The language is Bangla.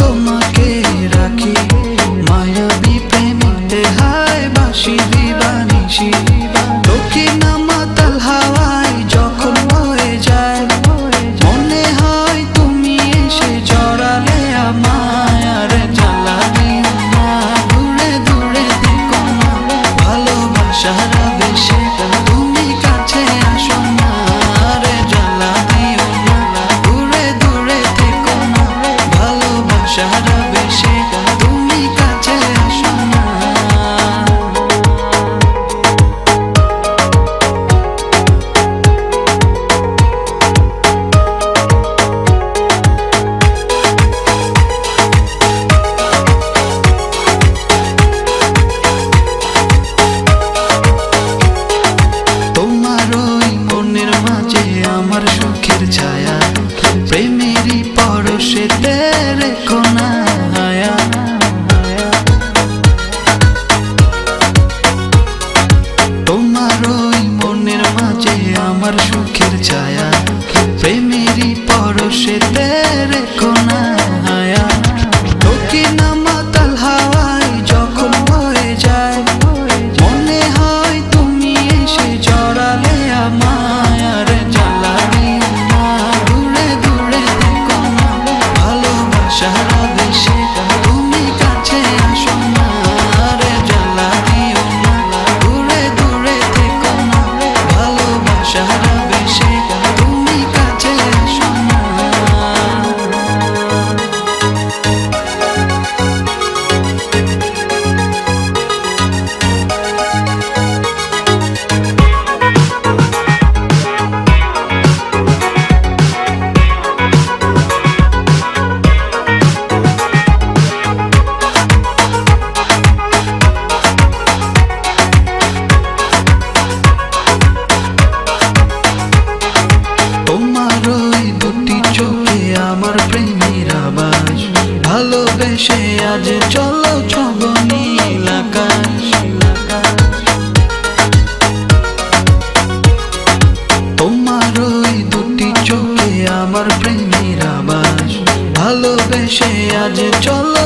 তোমাকে রাখি মায়াবী প্রেমেতে হায় বাসি দিবানিশি দক্ষিণ মাতাল হাওয়ায় যখন বয়ে যায় মনে হয় তুমি এসে জড়ালে আমায় আর জ্বালা দিও না দূরে দূরে থেকো না ভালোবাসার আবেশে তুমি কাছে আসো না আর জ্বালা দিও না দূরে দূরে থেকো না ভালোবাসার আবেশে তুমি কাছে আসো না। আমার সুখের ছায়া প্রেমেরই পরশেতে রেখো না হায়া তোমার ওই মনের মাঝে আমার সুখের ছায়া প্রেমেরই পরশেতে রেখো না হায়া দক্ষিণ মাতাল হাওয়ায় যখন বয়ে যায় মনে হয় তুমি এসে জড়ালে আমায় আর জ্বালা দিও না দূরে দূরে থেকো না ভালোবাসার আবেশে তুমি কাছে আসো না আর জ্বালা দিও না দূরে দূরে থেকো না ভালোবাসার আবেশে তুমি কাছে আসো না। তোমার ওই দুটি চোখে আমার প্রেমের আবাস ভালোবেসে আজ চলো ছব নীল আকাশ তোমার ওই দুটি চোখে আমার প্রেমের আবাস ভালোবেসে আজ চলো